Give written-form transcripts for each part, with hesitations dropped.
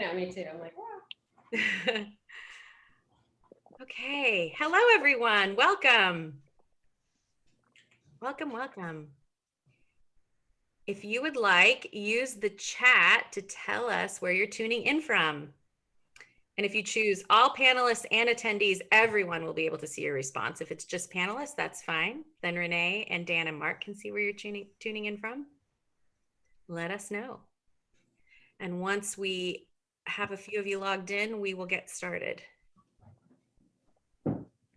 Yeah, me too. I'm like, wow. Okay. Hello, everyone. Welcome. Welcome, welcome. If you would like, use the chat to tell us where you're tuning in from. And if you choose all panelists and attendees, everyone will be able to see your response. If it's just panelists, that's fine. Then Renee and Dan and Mark can see where you're tuning in from. Let us know. And once we have a few of you logged in, we will get started.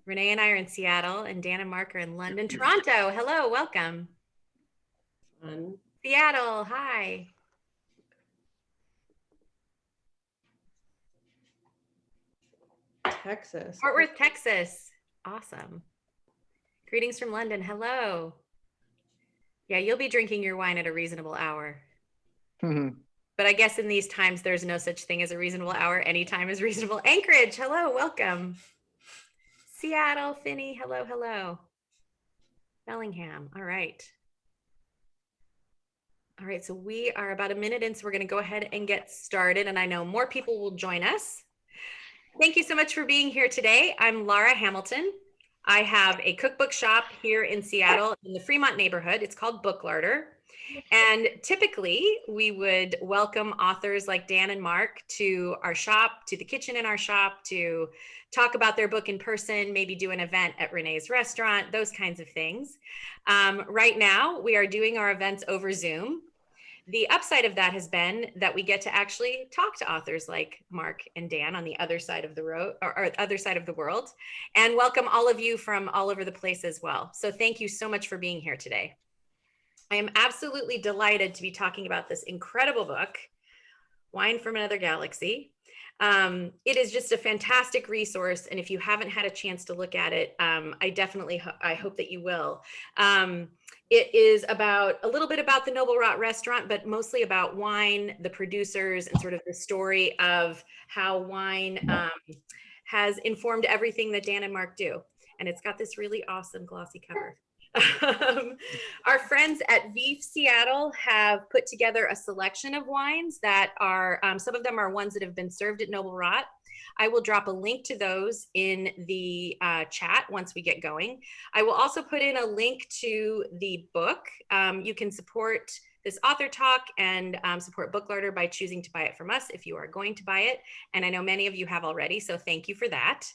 Renee and I are in Seattle, and Dan and Mark are in London. Toronto, hello, welcome. Seattle, hi. Texas. Fort Worth, Texas. Awesome. Greetings from London. Hello. Yeah, you'll be drinking your wine at a reasonable hour. But I guess in these times, there's no such thing as a reasonable hour. Any time is reasonable. Anchorage, hello, welcome. Seattle, Finney, hello, hello. Bellingham, all right. All right, so we are about a minute in, so we're going to go ahead and get started. And I know more people will join us. Thank you so much for being here today. I'm Laura Hamilton. I have a cookbook shop here in Seattle in the Fremont neighborhood. It's called Book Larder. And typically we would welcome authors like Dan and Mark to our shop, to the kitchen in our shop, to talk about their book in person, maybe do an event at Renee's restaurant, those kinds of things. Right now we are doing our events over Zoom. The upside of that has been that we get to actually talk to authors like Mark and Dan on the other side of the road or other side of the world, and welcome all of you from all over the place as well. So thank you so much for being here today. I am absolutely delighted to be talking about this incredible book, Wine from Another Galaxy. It is just a fantastic resource, and if you haven't had a chance to look at it, I hope that you will. It is about a little bit about the Noble Rot restaurant, but mostly about wine, the producers, and sort of the story of how wine has informed everything that Dan and Mark do. And it's got this really awesome glossy cover. Our friends at Veef Seattle have put together a selection of wines that are, some of them are ones that have been served at Noble Rot. I will drop a link to those in the chat once we get going. I will also put in a link to the book. You can support this author talk and support Book Larder by choosing to buy it from us if you are going to buy it. And I know many of you have already, so thank you for that.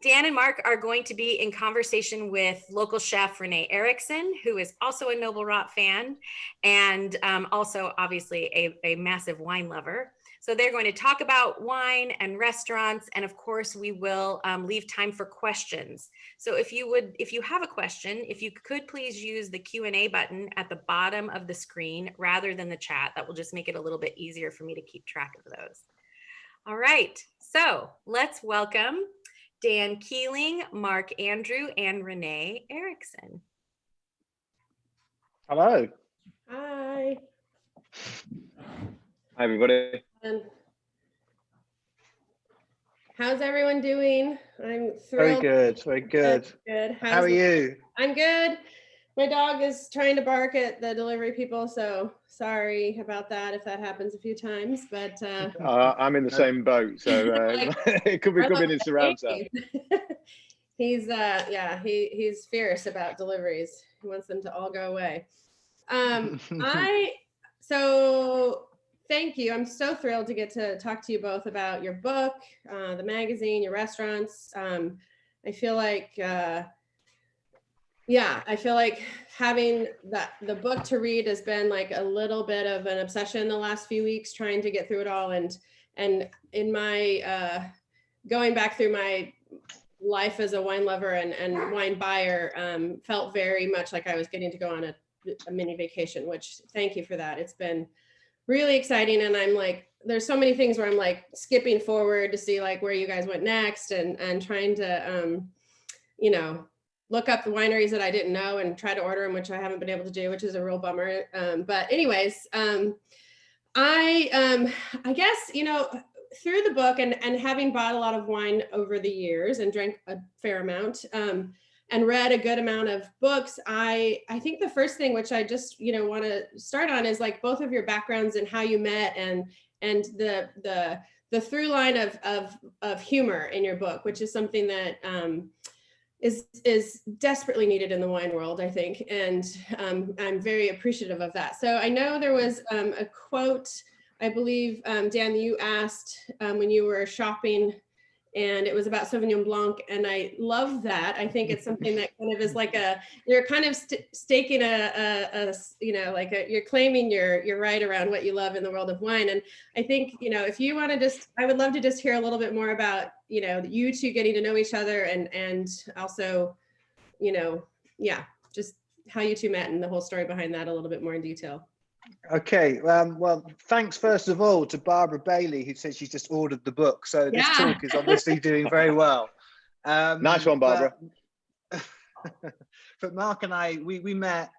Dan and Mark are going to be in conversation with local chef Renee Erickson, who is also a Noble Rot fan and also obviously a massive wine lover. So they're going to talk about wine and restaurants, and of course we will leave time for questions. So if you have a question, if you could please use the Q&A button at the bottom of the screen rather than the chat, that will just make it a little bit easier for me to keep track of those. All right, so let's welcome Dan Keeling, Mark Andrew, and Renee Erickson. Hello. Hi. Hi, everybody. How's everyone doing? I'm Very thrilled. good. Very good. Good. How are you? I'm good. My dog is trying to bark at the delivery people, so sorry about that if that happens a few times. But I'm in the same boat, so it could be coming in surround sound. He's fierce about deliveries. He wants them to all go away. Thank you. I'm so thrilled to get to talk to you both about your book, the magazine, your restaurants. I feel like having the book to read has been like a little bit of an obsession the last few weeks, trying to get through it all. And in my going back through my life as a wine lover and wine buyer, felt very much like I was getting to go on a mini vacation, which thank you for that. It's been really exciting. And I'm like, there's so many things where I'm like skipping forward to see like where you guys went next and trying to, look up the wineries that I didn't know and try to order them, which I haven't been able to do, which is a real bummer. But anyways, I guess, through the book and having bought a lot of wine over the years and drank a fair amount, and read a good amount of books, I think the first thing which I just want to start on is like both of your backgrounds and how you met and the through line of humor in your book, which is something that is desperately needed in the wine world, I think. And I'm very appreciative of that. So I know there was a quote, I believe, Dan, you asked when you were shopping, and it was about Sauvignon Blanc. And I love that. I think it's something that kind of is like you're kind of staking you're claiming your right around what you love in the world of wine. And I think, if you want to I would love to just hear a little bit more about, you two getting to know each other, and also, just how you two met and the whole story behind that a little bit more in detail. Okay, well, thanks first of all to Barbara Bailey, who said she's just ordered the book. So this talk is obviously doing very well. Nice one, Barbara. But Mark and I, we met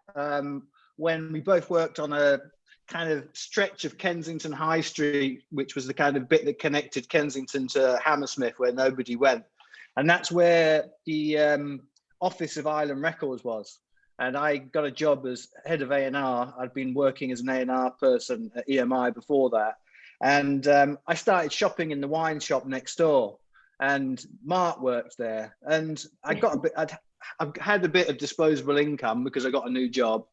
when we both worked on a kind of stretch of Kensington High Street, which was the kind of bit that connected Kensington to Hammersmith, where nobody went. And that's where the office of Island Records was. And I got a job as head of A&R. I'd been working as an A&R person at EMI before that. And I started shopping in the wine shop next door. And Mark worked there. And I had a bit of disposable income because I got a new job.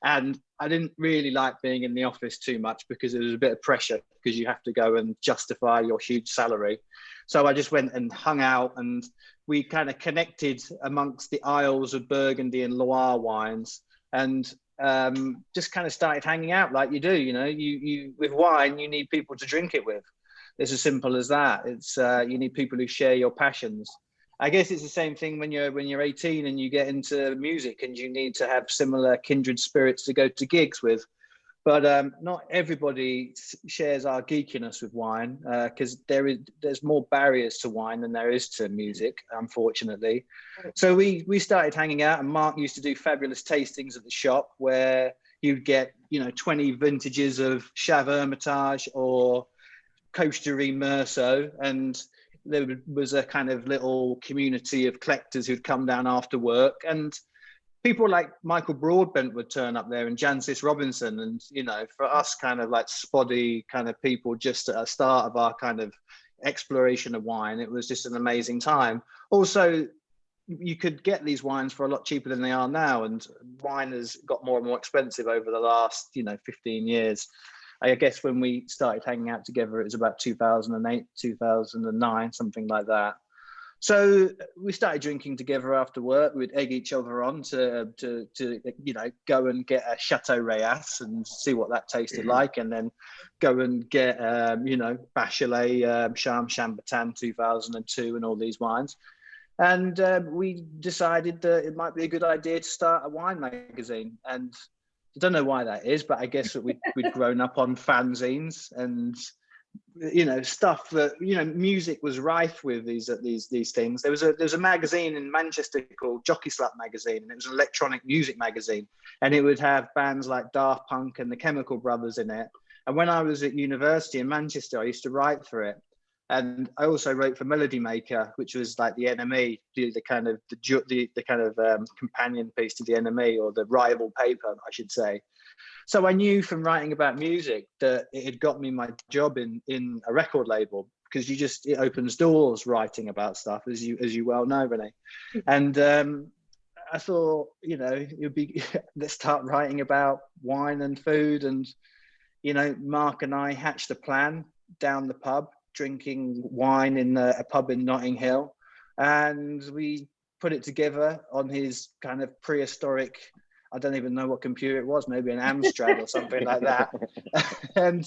And I didn't really like being in the office too much because there was a bit of pressure because you have to go and justify your huge salary. So I just went and hung out, and we kind of connected amongst the aisles of Burgundy and Loire wines, and just kind of started hanging out like you do. You with wine, you need people to drink it with. It's as simple as that. It's you need people who share your passions. I guess it's the same thing when you're 18 and you get into music, and you need to have similar kindred spirits to go to gigs with. But not everybody shares our geekiness with wine, because there's more barriers to wine than there is to music, unfortunately. So we started hanging out, and Mark used to do fabulous tastings at the shop where you'd get 20 vintages of Chave Hermitage or Costerie Meursault, and there was a kind of little community of collectors who'd come down after work, and people like Michael Broadbent would turn up there, and Jancis Robinson. And, for us kind of like spotty kind of people just at the start of our kind of exploration of wine, it was just an amazing time. Also, you could get these wines for a lot cheaper than they are now. And wine has got more and more expensive over the last, 15 years. I guess when we started hanging out together, it was about 2008, 2009, something like that. So we started drinking together after work. We'd egg each other on to go and get a Chateau Rayas and see what that tasted like, and then go and get Bachelet, Charme Chambertin 2002 and all these wines. And we decided that it might be a good idea to start a wine magazine. And I don't know why that is, but I guess that we'd grown up on fanzines and stuff that music was rife with these things. There was a magazine in Manchester called Jockey Slap magazine, and it was an electronic music magazine, and it would have bands like Daft Punk and the Chemical Brothers in it. And when I was at university in Manchester, I used to write for it, and I also wrote for Melody Maker, which was like the NME, the kind of companion piece to the NME, or the rival paper, I should say. So I knew from writing about music that it had got me my job in a record label, because it opens doors writing about stuff, as you well know, Renee. And I thought, it would be let's start writing about wine and food. And Mark and I hatched a plan down the pub, drinking wine in a pub in Notting Hill, and we put it together on his kind of prehistoric, I don't even know what computer it was, maybe an Amstrad or something like that. And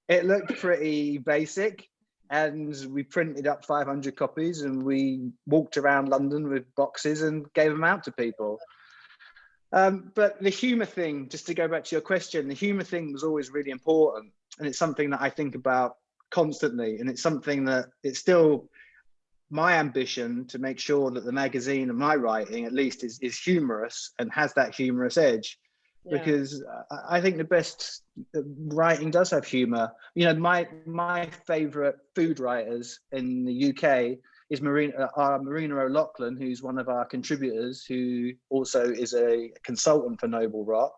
it looked pretty basic. And we printed up 500 copies, and we walked around London with boxes and gave them out to people. But the humour thing, just to go back to your question, the humour thing was always really important. And it's something that I think about constantly. And it's something that it's still my ambition to make sure that the magazine and my writing at least is humorous and has that humorous edge. Yeah. Because I think the best writing does have humor. My favorite food writers in the UK is Marina O'Loughlin, who's one of our contributors, who also is a consultant for Noble Rot.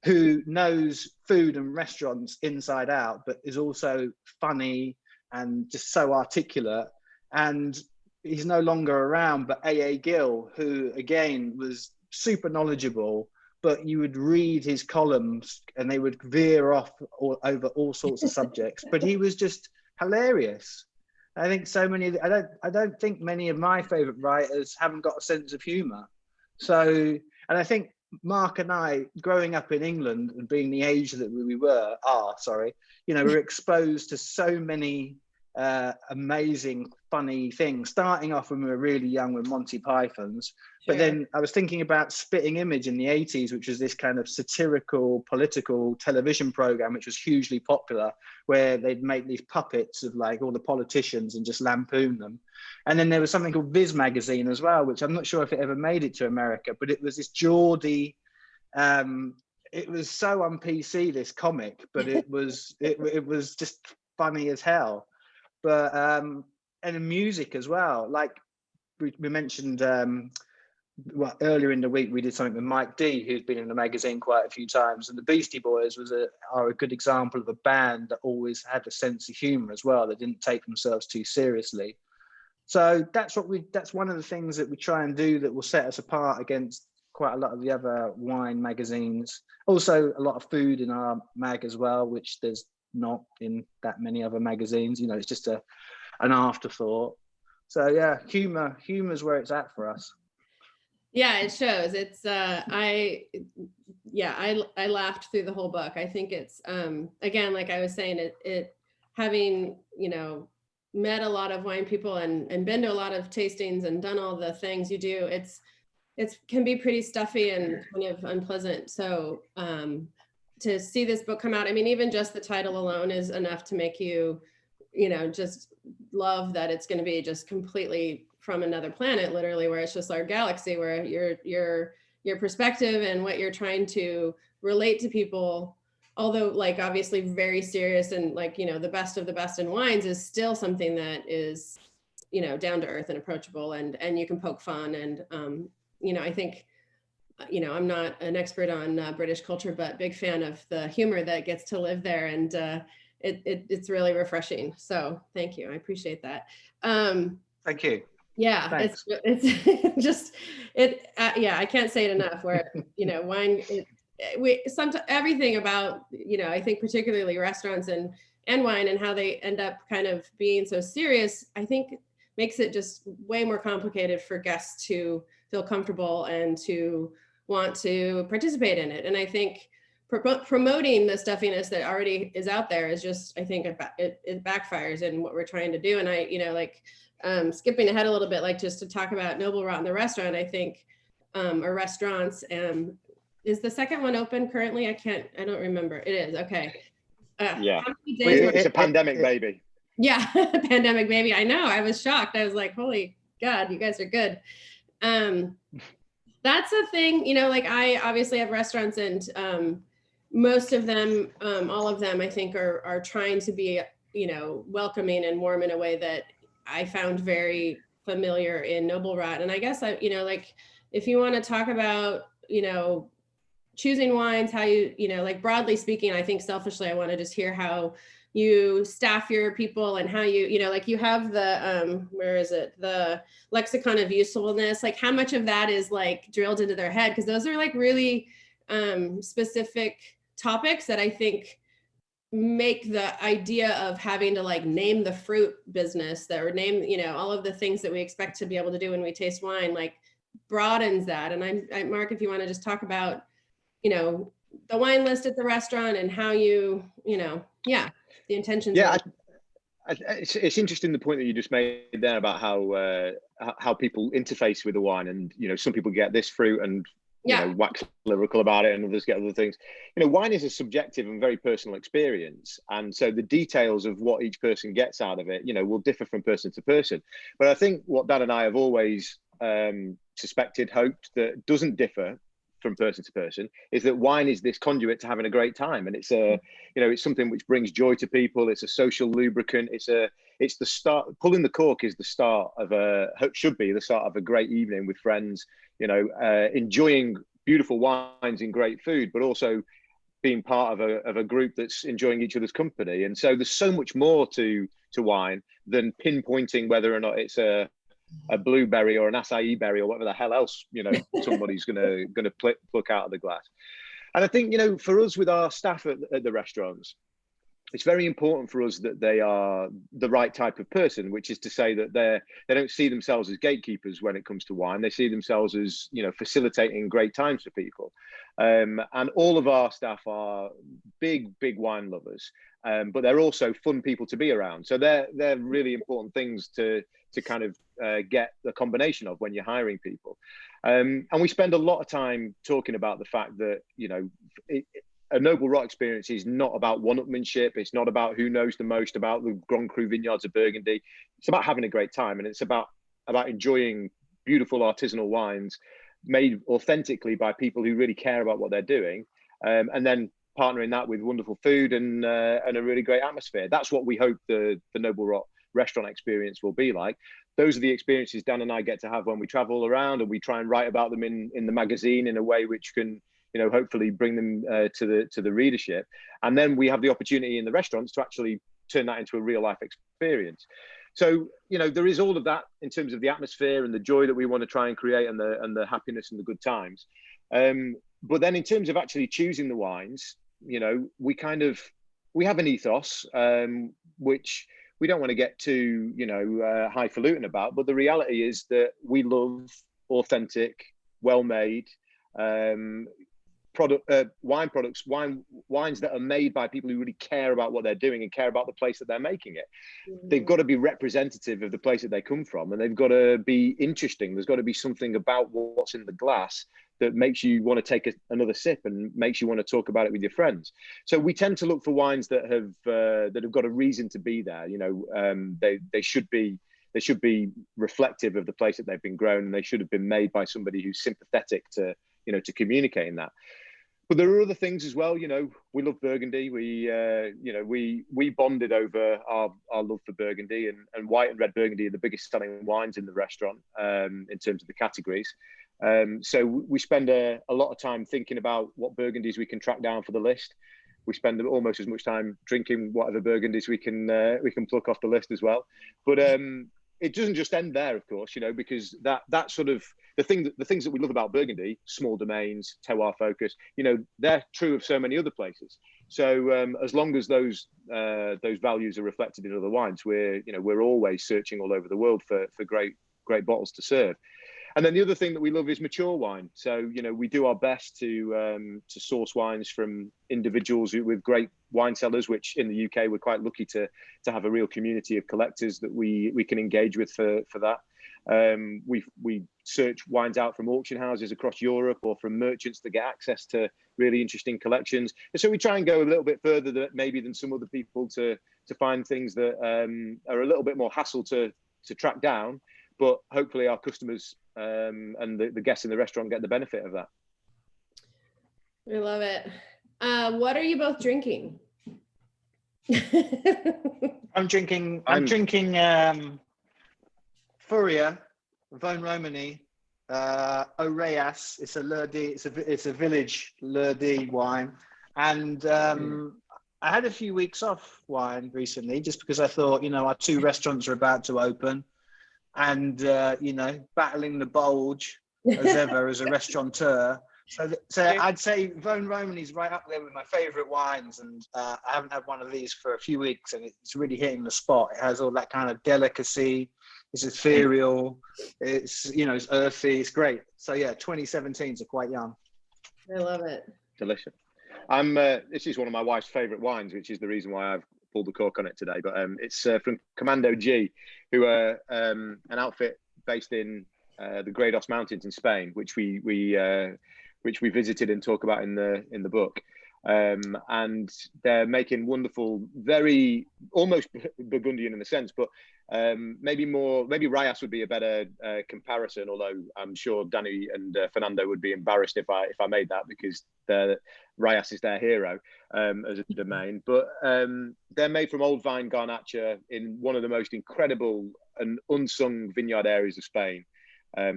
who knows food and restaurants inside out, but is also funny and just so articulate. And he's no longer around, but A.A. Gill, who again was super knowledgeable, but you would read his columns and they would veer off over all sorts of subjects, but he was just hilarious. I think so many, I don't think many of my favorite writers haven't got a sense of humor. So, and I think Mark and I, growing up in England and being the age that we were exposed to so many amazing, funny things, starting off when we were really young with Monty Python's. But then I was thinking about Spitting Image in the 80s, which was this kind of satirical, political television program, which was hugely popular, where they'd make these puppets of like all the politicians and just lampoon them. And then there was something called Viz magazine as well, which I'm not sure if it ever made it to America, but it was this Geordie, it was so on PC, this comic, but it was just funny as hell. But and in music as well, like we mentioned earlier in the week, we did something with Mike D, who's been in the magazine quite a few times, and the Beastie Boys are a good example of a band that always had a sense of humor as well. They didn't take themselves too seriously. So that's one of the things that we try and do that will set us apart against quite a lot of the other wine magazines. Also a lot of food in our mag as well, which there's not in that many other magazines. You know, it's just an afterthought. So yeah, humor is where it's at for us. Yeah, it shows. It's I laughed through the whole book. I think it's again, like I was saying, it having, you know, met a lot of wine people and been to a lot of tastings and done all the things you do, it can be pretty stuffy and kind of unpleasant. So to see this book come out, I mean, even just the title alone is enough to make you, you know, just love that it's going to be just completely from another planet, literally, where it's just our galaxy, where your perspective and what you're trying to relate to people, although like obviously very serious and like, you know, the best of the best in wines is still something that is, you know, down to earth and approachable, and you can poke fun. And you know, I think, you know, I'm not an expert on British culture, but big fan of the humor that gets to live there, and it's really refreshing. So thank you, I appreciate that. Thank you. Yeah, thanks. it's just yeah, I can't say it enough. Where, you know, wine, sometimes everything about, you know, I think particularly restaurants and wine and how they end up kind of being so serious, I think makes it just way more complicated for guests to feel comfortable and to want to participate in it. And I think promoting the stuffiness that already is out there is just, I think it backfires in what we're trying to do. And I, you know, like skipping ahead a little bit, like just to talk about Noble Rot and the restaurant, I think, or restaurants, is the second one open currently? I don't remember. It is, okay. Yeah, it's a pandemic baby. Yeah, pandemic baby. I know, I was shocked. I was like, holy God, you guys are good. That's a thing, you know, like I obviously have restaurants, and most of them, all of them, I think are trying to be, you know, welcoming and warm in a way that I found very familiar in Noble Rot. And I guess you know, like if you want to talk about, you know, choosing wines, how you know, like broadly speaking, I think selfishly, I want to just hear how you staff your people and how you know, like you have the, where is it? The lexicon of usefulness, like how much of that is like drilled into their head? Because those are like really specific topics that I think make the idea of having to like name the fruit business that, or name, you know, all of the things that we expect to be able to do when we taste wine, like broadens that. And I'm Mark, if you want to just talk about, you know, the wine list at the restaurant and how you know, yeah, the intentions. Yeah, it's interesting the point that you just made there about how people interface with the wine, and you know, some people get this fruit and you know, wax lyrical about it, and others get other things. You know, wine is a subjective and very personal experience, and so the details of what each person gets out of it, you know, will differ from person to person. But I think what Dan and I have always suspected, hoped, that doesn't differ from person to person, is that wine is this conduit to having a great time, and it's you know, it's something which brings joy to people. It's a social lubricant. It's the start. Pulling the cork is the start of should be the start of a great evening with friends, you know, enjoying beautiful wines and great food, but also being part of a group that's enjoying each other's company. And so there's so much more to wine than pinpointing whether or not it's a blueberry or an acai berry or whatever the hell else, you know, somebody's gonna pluck out of the glass. And I think, you know, for us with our staff at the restaurants, it's very important for us that they are the right type of person, which is to say that they don't see themselves as gatekeepers when it comes to wine. They see themselves as, you know, facilitating great times for people. And all of our staff are big wine lovers, but they're also fun people to be around. So they're really important things to kind of get the combination of when you're hiring people. And we spend a lot of time talking about the fact that, you know, a Noble Rot experience is not about one-upmanship. It's not about who knows the most about the Grand Cru vineyards of Burgundy. It's about having a great time, and it's about enjoying beautiful artisanal wines made authentically by people who really care about what they're doing, and then partnering that with wonderful food and a really great atmosphere. That's what we hope the Noble Rot restaurant experience will be like. Those are the experiences Dan and I get to have when we travel around, and we try and write about them in the magazine in a way which can, you know, hopefully bring them to the readership. And then we have the opportunity in the restaurants to actually turn that into a real life experience. So, you know, there is all of that in terms of the atmosphere and the joy that we want to try and create, and the happiness and the good times. But then in terms of actually choosing the wines, you know, we have an ethos, which we don't want to get too, you know, highfalutin about, but the reality is that we love authentic, well-made, wines that are made by people who really care about what they're doing and care about the place that they're making it. They've got to be representative of the place that they come from, and they've got to be interesting. There's got to be something about what's in the glass that makes you want to take another sip and makes you want to talk about it with your friends. So we tend to look for wines that have got a reason to be there. You know, they should be reflective of the place that they've been grown, and they should have been made by somebody who's sympathetic to, you know, to communicating that. But there are other things as well. You know, we love Burgundy. We bonded over our love for Burgundy, and white and red Burgundy are the biggest selling wines in the restaurant in terms of the categories. So we spend a lot of time thinking about what Burgundies we can track down for the list. We spend almost as much time drinking whatever Burgundies we can pluck off the list as well. But it doesn't just end there, of course, you know, because that sort of the things that we love about Burgundy, small domains, terroir focus, you know, they're true of so many other places. So as long as those values are reflected in other wines, we're always searching all over the world for great bottles to serve. And then the other thing that we love is mature wine. So, you know, we do our best to source wines from individuals with great wine cellars, which in the UK, we're quite lucky to have a real community of collectors that we can engage with for that. We search wines out from auction houses across Europe or from merchants that get access to really interesting collections. And so we try and go a little bit further than some other people to find things that are a little bit more hassle to track down, but hopefully our customers and the guests in the restaurant get the benefit of that. I love it. What are you both drinking? I'm drinking Furia, Vone Romani, Oreyas. It's a Lurdy. It's a village Lurdy wine, and I had a few weeks off wine recently just because I thought, you know, our 2 restaurants are about to open. And, you know, battling the bulge as ever as a restaurateur. So I'd say Vone Romani is right up there with my favorite wines. And I haven't had one of these for a few weeks, and it's really hitting the spot. It has all that kind of delicacy. It's ethereal. It's, you know, it's earthy. It's great. So yeah, 2017s are quite young. I love it. Delicious. This is one of my wife's favorite wines, which is the reason why I've pulled the cork on it today. But it's from Commando G, who are an outfit based in the Gredos Mountains in Spain, which we visited and talk about in the book. And they're making wonderful, very almost Burgundian in a sense, but maybe Rayas would be a better comparison, although I'm sure Danny and Fernando would be embarrassed if I made that, because Rayas is their hero as a domain. But they're made from old vine Garnacha in one of the most incredible and unsung vineyard areas of Spain.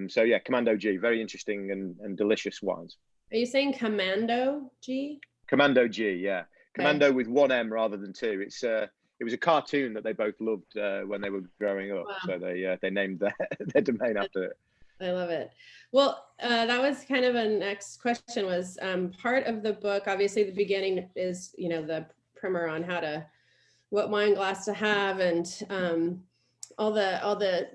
So yeah, Commando G, very interesting and delicious wines. Are you saying Commando G? Commando G, yeah. Commando Okay. with one M rather than two. It was a cartoon that they both loved when they were growing up. Wow. So they named their domain after it. I love it. Well, that was kind of a next question was part of the book. Obviously, the beginning is, you know, the primer on what wine glass to have, and all the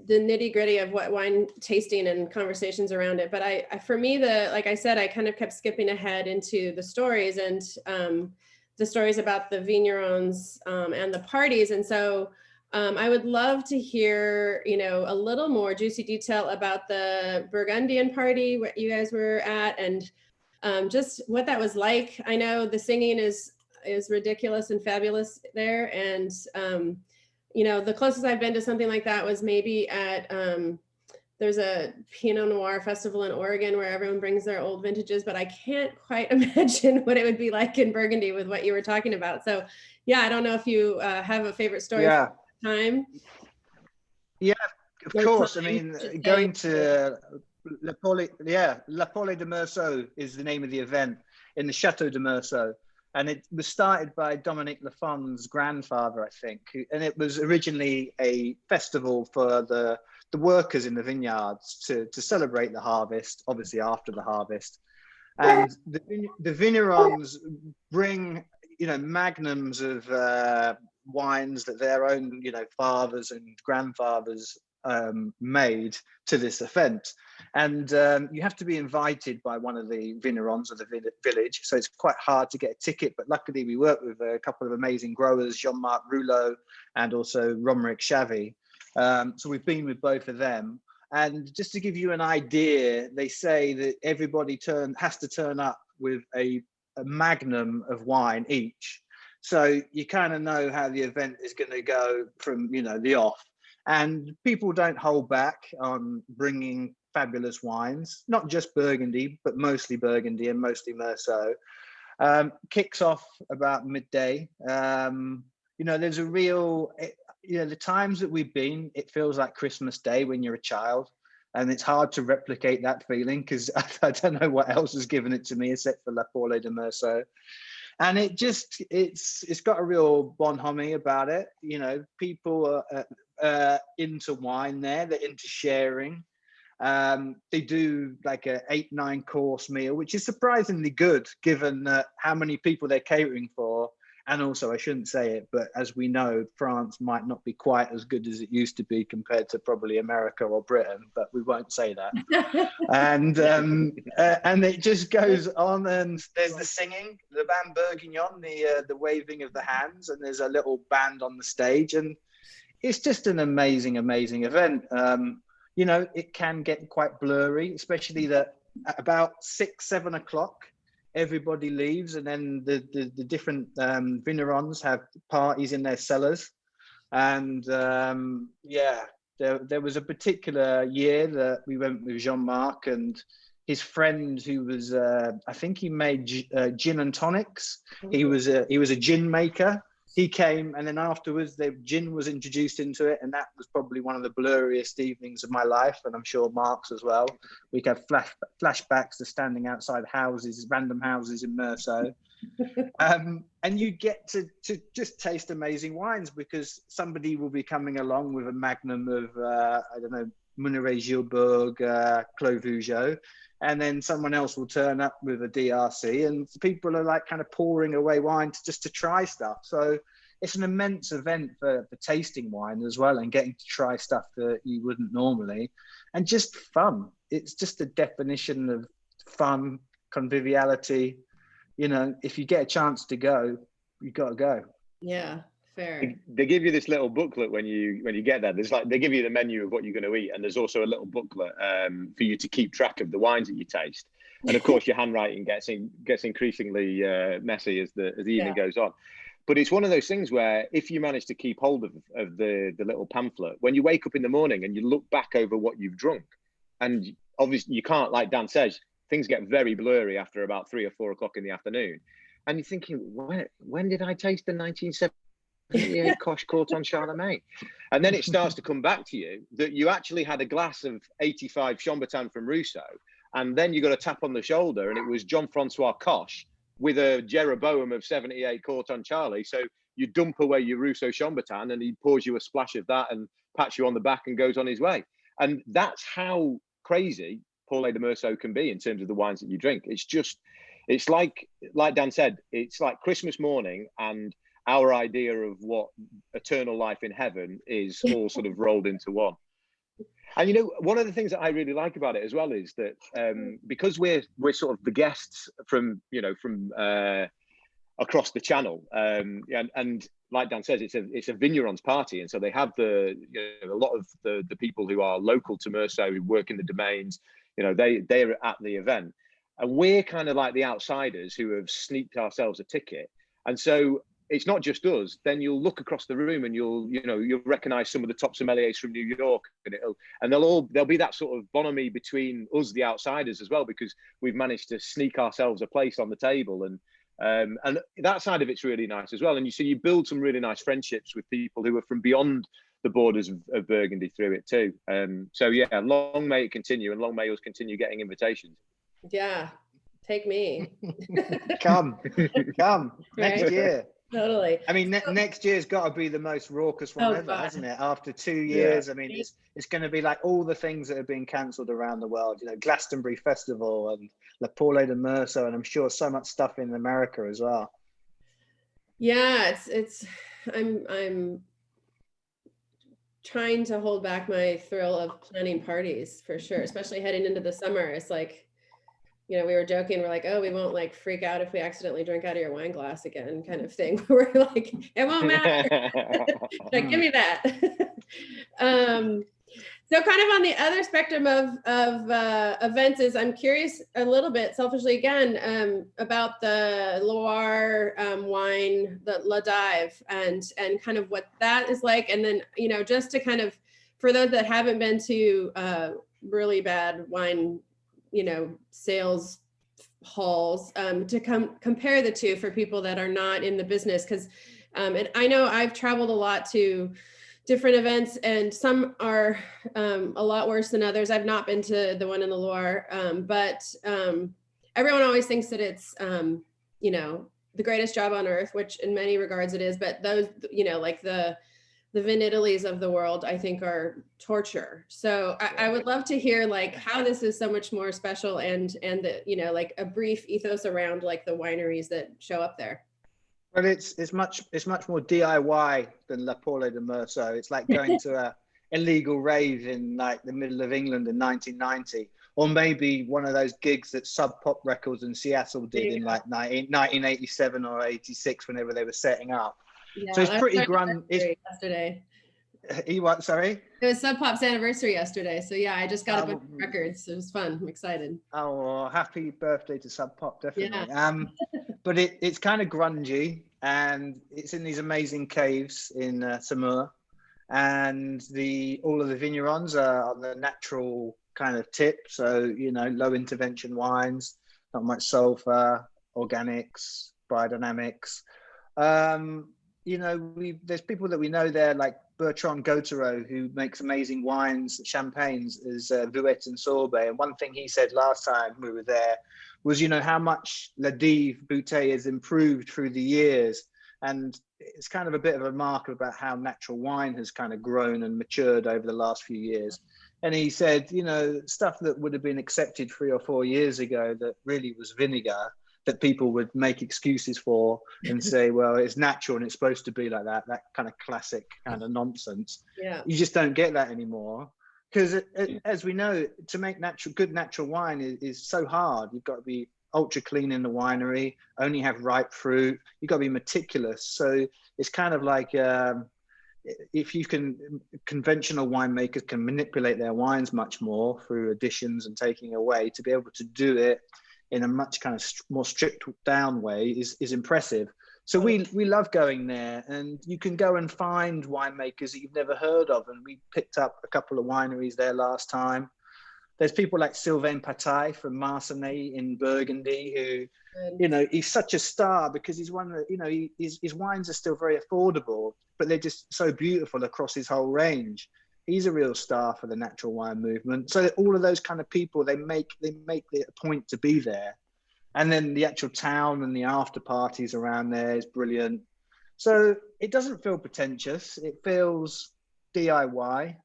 nitty gritty of what wine tasting and conversations around it. But for me, like I said, I kind of kept skipping ahead into the stories and the stories about the vignerons and the parties. And so I would love to hear, you know, a little more juicy detail about the Burgundian party, what you guys were at, and just what that was like. I know the singing is ridiculous and fabulous there. And, you know, the closest I've been to something like that was maybe at, there's a Pinot Noir festival in Oregon where everyone brings their old vintages, but I can't quite imagine what it would be like in Burgundy with what you were talking about. So yeah, I don't know if you have a favorite story from the time. Yeah, of course. I mean, going to La Pole de Meursault is the name of the event in the Chateau de Meursault. And it was started by Dominique Lafond's grandfather, I think. And it was originally a festival for the workers in the vineyards to celebrate the harvest, obviously after the harvest. And the vignerons bring, you know, magnums of wines that their own, you know, fathers and grandfathers made to this event. And you have to be invited by one of the vignerons of the village. So it's quite hard to get a ticket, but luckily we work with a couple of amazing growers, Jean-Marc Rouleau and also Romeric Chavy. So we've been with both of them. And just to give you an idea, they say that everybody has to turn up with a magnum of wine each. So you kind of know how the event is going to go from, you know, the off. And people don't hold back on bringing fabulous wines, not just Burgundy, but mostly Burgundy and mostly Meursault. Kicks off about midday. You know, there's a real, you know, the times that we've been, it feels like Christmas Day when you're a child. And it's hard to replicate that feeling because I don't know what else has given it to me except for La Pole de Meursault. And it's got a real bonhomie about it. You know, people are into wine there, they're into sharing. They do like a 8-9 course meal, which is surprisingly good given how many people they're catering for. And also, I shouldn't say it, but as we know, France might not be quite as good as it used to be compared to probably America or Britain, but we won't say that. And it just goes on, and there's the singing, the band Bourguignon, the waving of the hands, and there's a little band on the stage, and it's just an amazing, amazing event. You know, it can get quite blurry, especially that at about 6-7 o'clock, everybody leaves, and then the different vignerons have parties in their cellars. And yeah, there was a particular year that we went with Jean-Marc and his friend who was I think he made gin and tonics. He was a gin maker. He came, and then afterwards the gin was introduced into it, and that was probably one of the blurriest evenings of my life, and I'm sure Mark's as well. We had flashbacks to standing outside houses, random houses in Meursault. And you get to just taste amazing wines because somebody will be coming along with a magnum of I don't know, Monteret-Gilbourg, Clos Vougeot, and then someone else will turn up with a DRC, and people are like kind of pouring away wine just to try stuff. So it's an immense event for tasting wine as well, and getting to try stuff that you wouldn't normally, and just fun. It's just a definition of fun, conviviality. You know, if you get a chance to go, you got to go. Yeah. Fair. They give you this little booklet when you get there. There's like, they give you the menu of what you're going to eat, and there's also a little booklet for you to keep track of the wines that you taste. And of course, your handwriting gets increasingly messy as the evening goes on. But it's one of those things where if you manage to keep hold of the little pamphlet, when you wake up in the morning and you look back over what you've drunk, and obviously you can't, like Dan says, things get very blurry after about 3 or 4 o'clock in the afternoon, and you're thinking, when did I taste the 1970? Koch Corton Charlemagne? And then it starts to come back to you that you actually had a glass of 85 Chambertin from Rousseau, and then you got a tap on the shoulder and it was Jean-Francois Koch with a Jeroboam of 78 Court on Charlie. So you dump away your Rousseau Chambertin and he pours you a splash of that and pats you on the back and goes on his way. And that's how crazy Paul de Meursault can be in terms of the wines that you drink. It's like Dan said, it's like Christmas morning and our idea of what eternal life in heaven is all sort of rolled into one. And you know, one of the things that I really like about it as well is that because we're sort of the guests from across the channel, and like Dan says, it's a vignerons party, and so they have a lot of the people who are local to Meursault who work in the domains. You know, they're at the event, and we're kind of like the outsiders who have sneaked ourselves a ticket, and so. It's not just us. Then you'll look across the room and you'll recognise some of the top sommeliers from New York, and there'll be that sort of bonhomie between us, the outsiders, as well, because we've managed to sneak ourselves a place on the table, and that side of it's really nice as well. And you build some really nice friendships with people who are from beyond the borders of Burgundy through it too. So yeah, long may it continue, and long may us continue getting invitations. Yeah, take me. Come next year. Totally. I mean, next year's got to be the most raucous one ever, hasn't it? After 2 years, yeah. I mean, it's going to be like all the things that have been cancelled around the world. You know, Glastonbury Festival and La Paul de Meursault, and I'm sure so much stuff in America as well. Yeah, I'm trying to hold back my thrill of planning parties for sure, especially heading into the summer. It's like, you know, we were joking, we're like, oh, we won't like freak out if we accidentally drink out of your wine glass again, kind of thing. We're like, it won't matter. Like, give me that. So kind of on the other spectrum of events is, I'm curious a little bit selfishly again, about the Loire wine, the La Dive, and kind of what that is like. And then, you know, just to kind of, for those that haven't been to really bad wine, you know, sales halls, to compare the two for people that are not in the business. Cause, and I know I've traveled a lot to different events, and some are a lot worse than others. I've not been to the one in the Loire, but everyone always thinks that it's, you know, the greatest job on earth, which in many regards it is, but those, you know, like the Vin Italys of the world, I think, are torture. So I would love to hear like how this is so much more special, and the, you know, like a brief ethos around like the wineries that show up there. Well, it's much more DIY than La Paul de Meursault. It's like going to a illegal rave in like the middle of England in 1990, or maybe one of those gigs that Sub Pop Records in Seattle did in like 1987 or 86, whenever they were setting up. Yeah, so it's pretty grand. Yesterday. You what? Sorry? It was Sub Pop's anniversary yesterday. So yeah, I just got a bunch of records. It was fun. I'm excited. Oh, well, happy birthday to Sub Pop, definitely. Yeah. But it's kind of grungy, and it's in these amazing caves in Saumur, and all of the vignerons are on the natural kind of tip. So, you know, low intervention wines, not much sulfur, organics, biodynamics. You know, there's people that we know there, like Bertrand Gautereau, who makes amazing wines, champagnes, as Vuet and Sorbet. And one thing he said last time we were there was, you know, how much La Dive Bouteille has improved through the years. And it's kind of a bit of a marker about how natural wine has kind of grown and matured over the last few years. And he said, you know, stuff that would have been accepted 3 or 4 years ago that really was vinegar, that people would make excuses for and say, well, it's natural and it's supposed to be like that kind of classic kind of nonsense. Yeah. You just don't get that anymore. Because as we know, to make good natural wine is so hard. You've got to be ultra clean in the winery, only have ripe fruit. You've got to be meticulous. So it's kind of like, if you can, conventional winemakers can manipulate their wines much more through additions and taking away. To be able to do it in a much kind of more stripped down way is impressive. So we love going there, and you can go and find winemakers that you've never heard of. And we picked up a couple of wineries there last time. There's people like Sylvain Pataille from Marcenay in Burgundy, who, you know, he's such a star because he's one that, you know, his wines are still very affordable, but they're just so beautiful across his whole range. He's a real star for the natural wine movement. So all of those kind of people, they make it a point to be there. And then the actual town and the after parties around there is brilliant. So it doesn't feel pretentious. It feels DIY.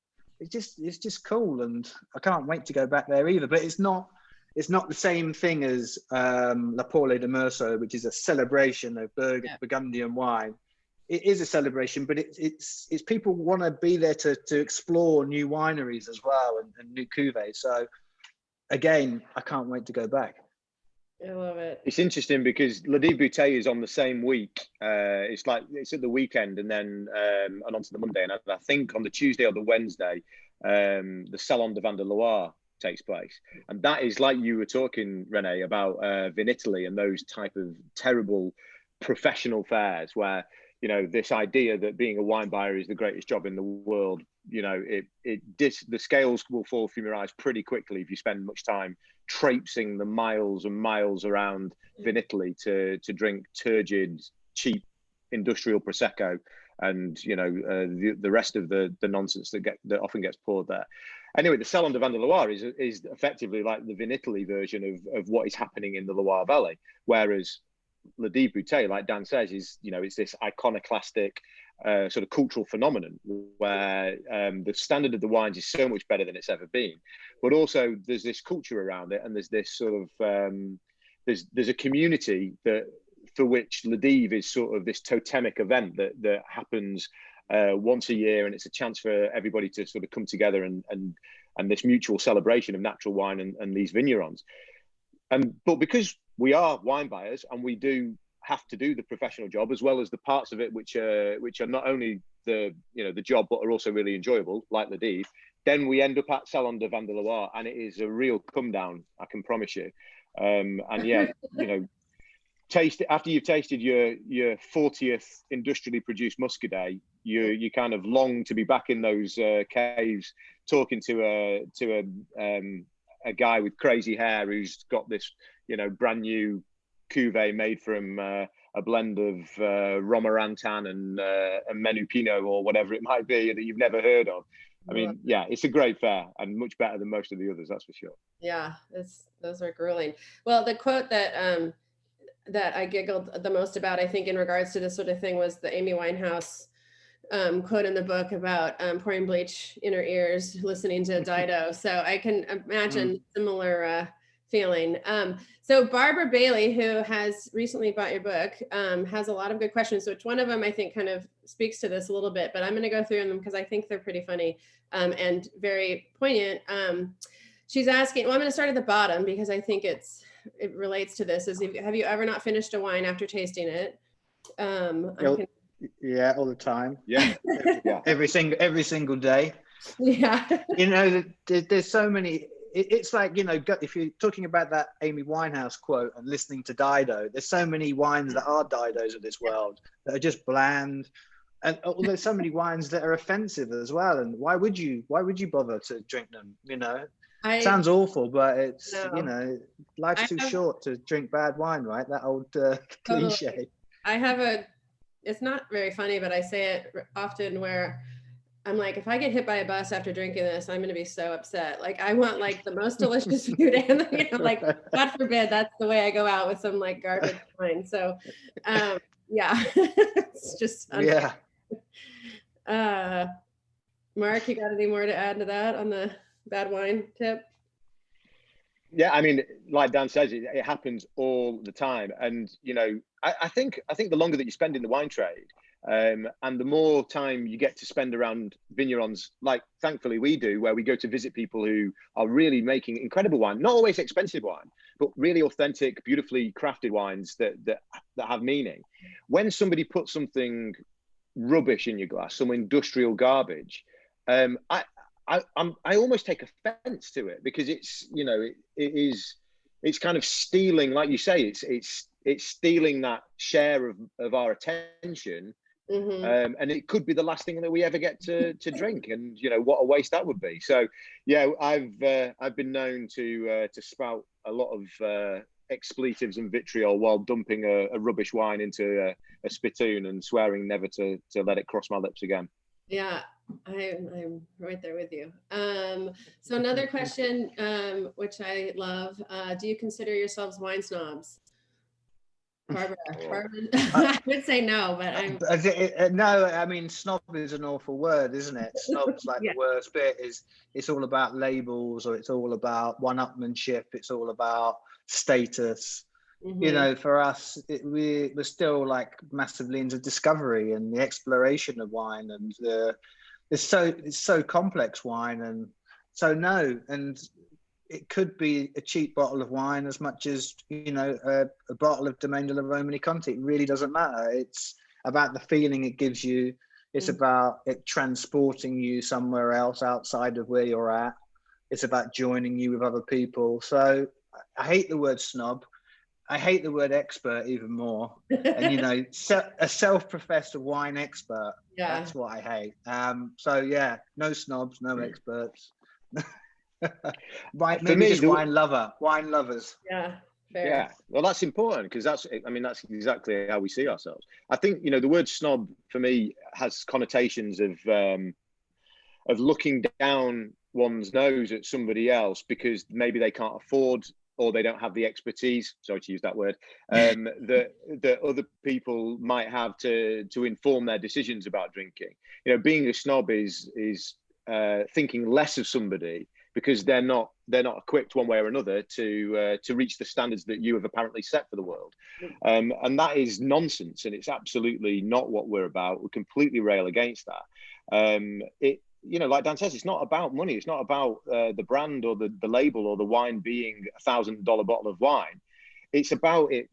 It's just cool, and I can't wait to go back there either. But it's not the same thing as La Paule de Meursault, which is a celebration of Burgundian wine. It is a celebration, but it's people want to be there to explore new wineries as well, and new cuvées. So again, I can't wait to go back. I love it. It's interesting because Le Dive Bouteille is on the same week. It's at the weekend and then and onto the Monday. And I think on the Tuesday or the Wednesday, the Salon de Vin de Loire takes place. And that is, like you were talking, Renee, about Vinitaly and those type of terrible professional fairs where, you know, this idea that being a wine buyer is the greatest job in the world, you know, the scales will fall from your eyes pretty quickly if you spend much time traipsing the miles and miles around Vinitaly to drink turgid, cheap industrial prosecco, and you know the rest of the nonsense that often gets poured there. Anyway, the Salon de Vin de Loire is effectively like the Vinitaly version of what is happening in the Loire Valley, whereas Le Dive Bouteille, like Dan says, is, you know, it's this iconoclastic sort of cultural phenomenon where the standard of the wines is so much better than it's ever been, but also there's this culture around it, and there's this sort of there's a community that for which Le Dive is sort of this totemic event that happens once a year, and it's a chance for everybody to sort of come together and this mutual celebration of natural wine and these vignerons. But because we are wine buyers and we do have to do the professional job as well as the parts of it which are not only the job but are also really enjoyable, like Le Dive, then we end up at Salon de Vin de Loire, and it is a real come down, I can promise you. And yeah, you know, after you've tasted your 40th industrially produced Muscadet, you kind of long to be back in those caves talking to a guy with crazy hair who's got this, you know, brand new cuvee made from a blend of Romorantin and Menu Pinot or whatever it might be that you've never heard of. I mean, yeah, it's a great fair and much better than most of the others, that's for sure. Yeah, those are grueling. Well, the quote that that I giggled the most about, I think, in regards to this sort of thing, was the Amy Winehouse quote in the book about pouring bleach in her ears, listening to Dido. So I can imagine similar feeling. So Barbara Bailey, who has recently bought your book, has a lot of good questions, which one of them I think kind of speaks to this a little bit, but I'm going to go through them because I think they're pretty funny and very poignant. She's asking, well, I'm going to start at the bottom because I think it relates to this. Have you ever not finished a wine after tasting it? Yeah, all the time. Yeah. Every single day. Yeah. You know, there's so many. It's like, you know, if you're talking about that Amy Winehouse quote and listening to Dido, there's so many wines that are Didos of this world that are just bland, and there's so many wines that are offensive as well. And why would you bother to drink them? You know, sounds awful, but it's you know, life's too short to drink bad wine, right? That old cliche. I have it's not very funny, but I say it often where I'm like, if I get hit by a bus after drinking this, I'm going to be so upset. Like, I want like the most delicious food, and you know, like, God forbid, that's the way I go out with some like garbage wine. So, yeah, it's just Mark, you got any more to add to that on the bad wine tip? Yeah, I mean, like Dan says, it happens all the time, and you know, I think the longer that you spend in the wine trade, and the more time you get to spend around vignerons, like thankfully we do, where we go to visit people who are really making incredible wine, not always expensive wine, but really authentic, beautifully crafted wines that have meaning. When somebody puts something rubbish in your glass, some industrial garbage, I almost take offense to it, because it's, you know, it's kind of stealing, like you say, it's stealing that share of our attention. And it could be the last thing that we ever get to drink, and you know what a waste that would be. So yeah, I've been known to spout a lot of expletives and vitriol while dumping a rubbish wine into a spittoon and swearing never to let it cross my lips again. Yeah, I'm right there with you. So another question, which I love, do you consider yourselves wine snobs? Barbara, I would say no, but I'm. No, I mean, snob is an awful word, isn't it? Snob's like Yeah. the worst bit. It's all about labels, or it's all about one-upmanship. It's all about status. You know, for us, we're still like massively into discovery and the exploration of wine, and it's so complex, wine, and so no, and it could be a cheap bottle of wine as much as, you know, a bottle of Domaine de la Romani Conti. It really doesn't matter. It's about the feeling it gives you. It's about it transporting you somewhere else outside of where you're at. It's about joining you with other people. So I hate the word snob. I hate the word expert even more. And, you know, a self-professed wine expert, that's what I hate. So yeah, no snobs, no experts. Right, maybe just wine lovers. Yeah, fair. Yeah, well, that's important, because that's exactly how we see ourselves. I think, you know, the word snob for me has connotations of looking down one's nose at somebody else because maybe they can't afford, or they don't have the expertise, sorry to use that word, that other people might have to inform their decisions about drinking. You know, being a snob is thinking less of somebody because they're not equipped one way or another to reach the standards that you have apparently set for the world, and that is nonsense, and it's absolutely not what we're about. We completely rail against that. You know, like Dan says, it's not about money. It's not about the brand or the label or the wine being $1,000 bottle of wine. It's about it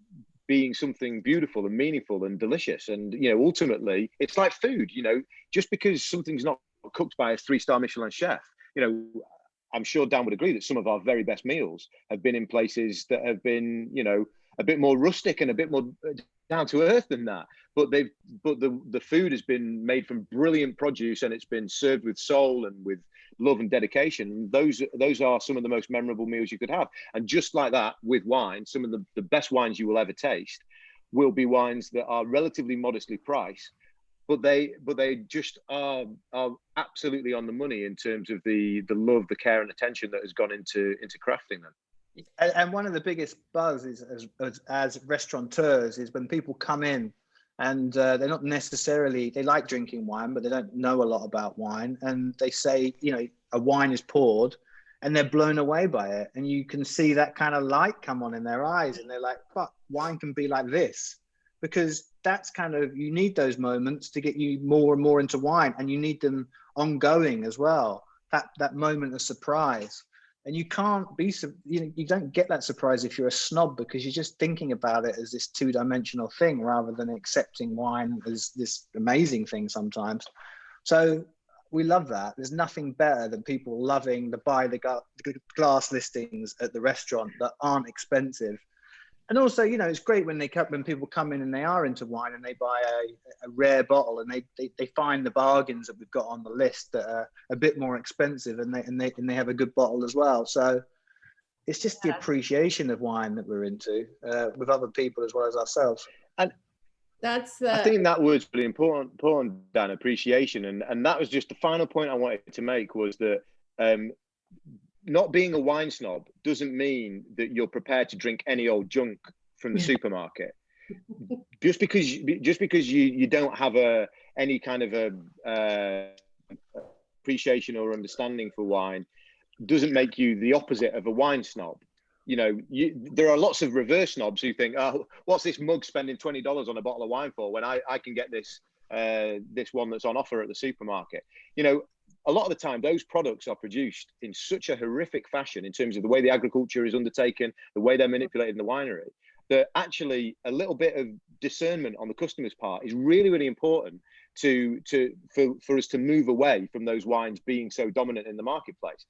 being something beautiful and meaningful and delicious. And, you know, ultimately, it's like food. You know, just because something's not cooked by a 3-star Michelin chef, you know, I'm sure Dan would agree that some of our very best meals have been in places that have been, you know, a bit more rustic and a bit more down to earth than that. But the food has been made from brilliant produce, and it's been served with soul and with love and dedication. Those are some of the most memorable meals you could have. And just like that, with wine, some of the best wines you will ever taste will be wines that are relatively modestly priced, but they just are absolutely on the money in terms of the love, the care, and attention that has gone into crafting them. And one of the biggest buzz is as restaurateurs is when people come in and they're not necessarily, they like drinking wine, but they don't know a lot about wine, and they say, you know, a wine is poured, and they're blown away by it, and you can see that kind of light come on in their eyes, and they're like, fuck, wine can be like this. Because that's kind of, you need those moments to get you more and more into wine, and you need them ongoing as well. That moment of surprise, and you can't be, you don't get that surprise if you're a snob, because you're just thinking about it as this 2-dimensional thing rather than accepting wine as this amazing thing sometimes. So we love that. There's nothing better than people loving the buy the glass listings at the restaurant that aren't expensive. And also, you know, it's great when people come in and they are into wine and they buy a rare bottle, and they find the bargains that we've got on the list that are a bit more expensive, and they have a good bottle as well. So it's just the appreciation of wine that we're into with other people as well as ourselves. And I think that word's really important, Dan, appreciation. And that was just the final point I wanted to make, was that not being a wine snob doesn't mean that you're prepared to drink any old junk from the supermarket. Just because you don't have any kind of appreciation or understanding for wine doesn't make you the opposite of a wine snob. You know, there are lots of reverse snobs who think, oh, what's this mug spending $20 on a bottle of wine for when I can get this one that's on offer at the supermarket? You know, a lot of the time, those products are produced in such a horrific fashion in terms of the way the agriculture is undertaken, the way they're manipulated in the winery, that actually a little bit of discernment on the customer's part is really, really important for us to move away from those wines being so dominant in the marketplace.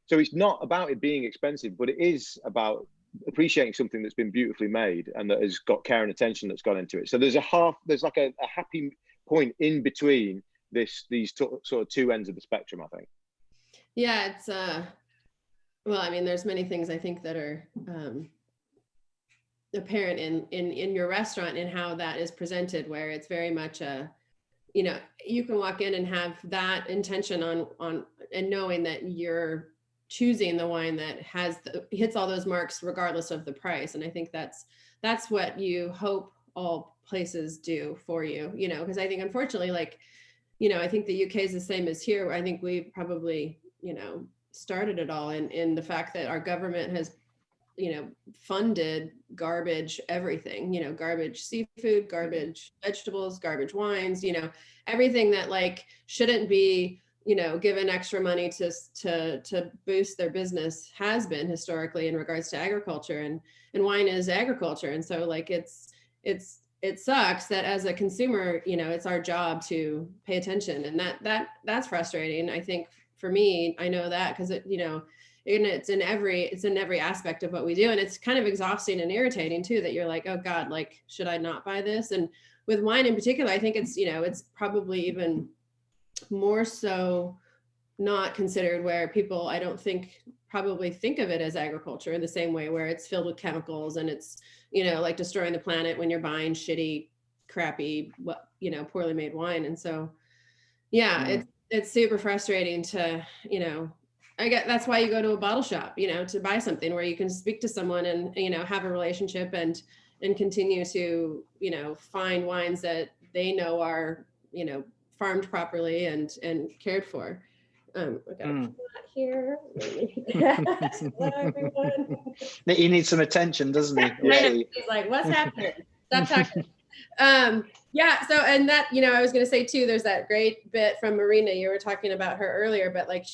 So it's not about it being expensive, but it is about appreciating something that's been beautifully made and that has got care and attention that's gone into it. So there's like a happy point in between these sort of two ends of the spectrum, I think. Yeah, it's well, I mean, there's many things I think that are apparent in your restaurant and how that is presented, where it's very much you can walk in and have that intention on and knowing that you're choosing the wine that hits all those marks regardless of the price. And I think that's what you hope all places do for you, because I think unfortunately, like, I think the UK is the same as here. I think we probably, started it all in the fact that our government has, funded garbage, everything, garbage seafood, garbage vegetables, garbage wines, everything that like shouldn't be, given extra money to boost their business has been historically in regards to agriculture, and wine is agriculture. And so like it sucks that as a consumer, it's our job to pay attention, and that's frustrating. I think for me, I know that because it's in every aspect of what we do, and it's kind of exhausting and irritating too, that you're like, oh God, like, should I not buy this? And with wine in particular, I think it's, it's probably even more so not considered, where people, I don't think, probably think of it as agriculture in the same way, where it's filled with chemicals and it's, like destroying the planet when you're buying shitty, crappy, poorly made wine. And so, it's super frustrating to, I get, that's why you go to a bottle shop, to buy something where you can speak to someone and, have a relationship and continue to, find wines that they know are, farmed properly and cared for. I got a here. Hello, everyone. He needs some attention, doesn't he? Yeah. He's like, what's happening? Stop talking. So, and that, I was going to say too, there's that great bit from Marina, you were talking about her earlier, but like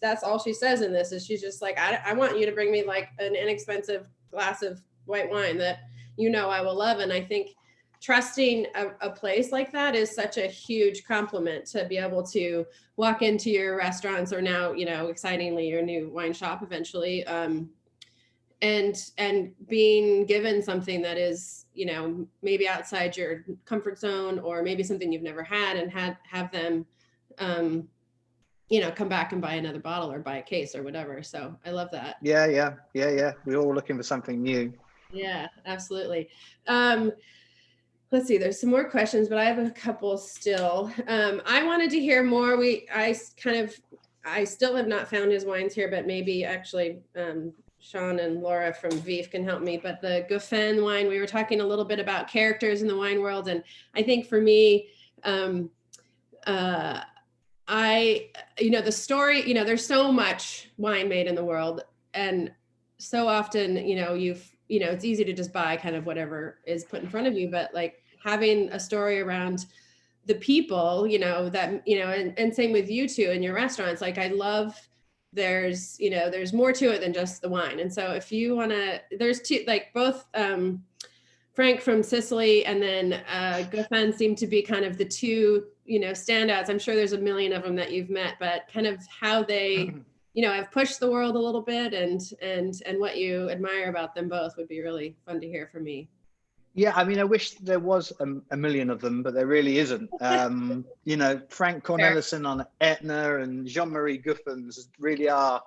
that's all she says in this is she's just like, I want you to bring me like an inexpensive glass of white wine that, I will love. And I think trusting a place like that is such a huge compliment, to be able to walk into your restaurants, or now, excitingly, your new wine shop eventually, and being given something that is, maybe outside your comfort zone, or maybe something you've never had, and have them, come back and buy another bottle or buy a case or whatever. So I love that. Yeah. We're all looking for something new. Yeah, absolutely. Let's see, there's some more questions, but I have a couple still. I wanted to hear more. I still have not found his wines here, but maybe actually, Sean and Laura from Veef can help me. But the Goffin wine, we were talking a little bit about characters in the wine world. And I think for me, the story, there's so much wine made in the world. And so often, it's easy to just buy kind of whatever is put in front of you. But like having a story around the people, and same with you two in your restaurants, like I love, there's more to it than just the wine. And so if you want to, there's two, like both Frank from Sicily and then Goffin seem to be kind of the two, standouts. I'm sure there's a million of them that you've met, but kind of how they, have pushed the world a little bit, and what you admire about them both would be really fun to hear from me. Yeah, I mean, I wish there was a million of them, but there really isn't. Frank Cornelissen on Etna and Jean-Marie Guffins really are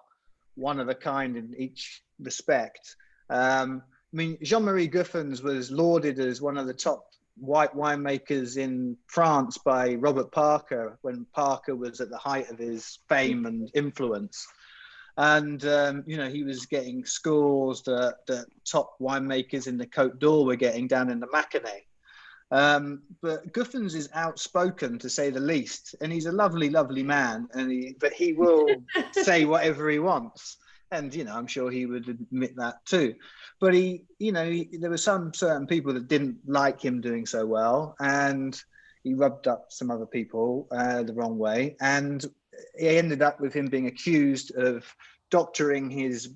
one of a kind in each respect. Jean-Marie Guffins was lauded as one of the top white winemakers in France by Robert Parker when Parker was at the height of his fame and influence. And, he was getting scores that top winemakers in the Côte d'Or were getting down in the Maconnais. But Guffins is outspoken, to say the least. And he's a lovely, lovely man. But he will say whatever he wants. And, I'm sure he would admit that too. But there were some certain people that didn't like him doing so well. And he rubbed up some other people the wrong way. And it ended up with him being accused of doctoring his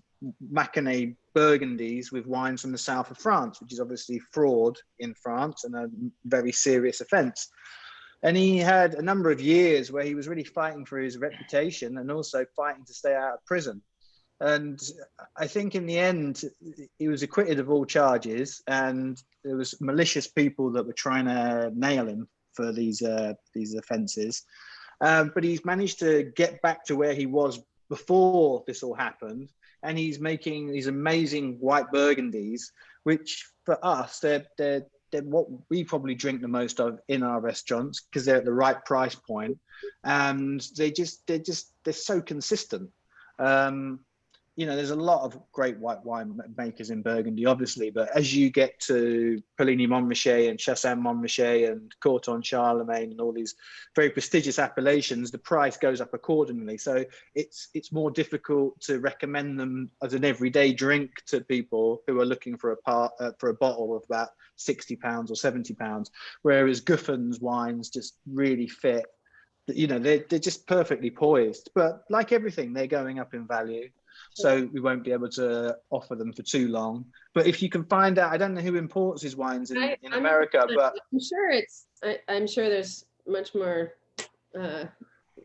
Maconnais Burgundies with wines from the south of France, which is obviously fraud in France and a very serious offence. And he had a number of years where he was really fighting for his reputation and also fighting to stay out of prison. And I think in the end, he was acquitted of all charges, and there was malicious people that were trying to nail him for these offences. But he's managed to get back to where he was before this all happened, and he's making these amazing white Burgundies, which for us, they're what we probably drink the most of in our restaurants, because they're at the right price point, and they're so consistent. You know, there's a lot of great white wine makers in Burgundy, obviously, but as you get to Puligny Montrachet and Chassagne Montrachet and Corton Charlemagne and all these very prestigious appellations, the price goes up accordingly. So it's more difficult to recommend them as an everyday drink to people who are looking for a bottle of about £60 or £70, whereas Guffen's wines just really fit. You know, they're just perfectly poised, but like everything, they're going up in value. So we won't be able to offer them for too long. But if you can find out, I don't know who imports his wines in America, but I'm sure there's much more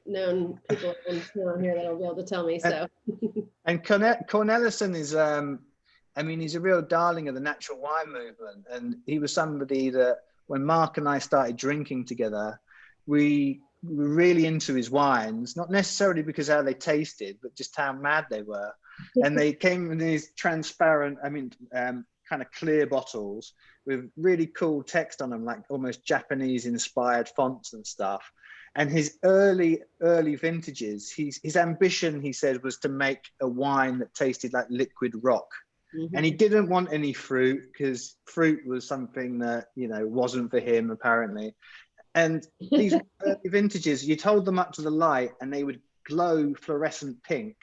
known people around here that'll be able to tell me. So. And Cornelison is, I mean, he's a real darling of the natural wine movement, and he was somebody that when Mark and I started drinking together, we were really into his wines, not necessarily because how they tasted, but just how mad they were. And they came in these transparent, I mean, kind of clear bottles with really cool text on them, like almost Japanese inspired fonts and stuff. And his early vintages, his ambition, he said, was to make a wine that tasted like liquid rock. Mm-hmm. And he didn't want any fruit, because fruit was something that, you know, wasn't for him apparently. And these early vintages, you'd hold them up to the light and they would glow fluorescent pink,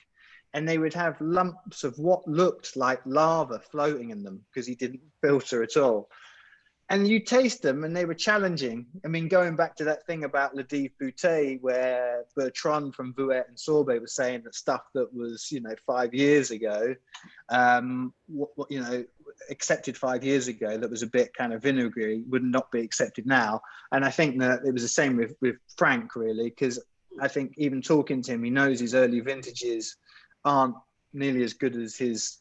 and they would have lumps of what looked like lava floating in them because he didn't filter at all. And you taste them and they were challenging. I mean, going back to that thing about Le Dive Bouteille, where Bertrand from Vouet and Sorbet was saying that stuff that was, you know, 5 years ago, you know, accepted 5 years ago, that was a bit kind of vinegary, would not be accepted now. And I think that it was the same with Frank, really, because I think even talking to him, he knows his early vintages aren't nearly as good as his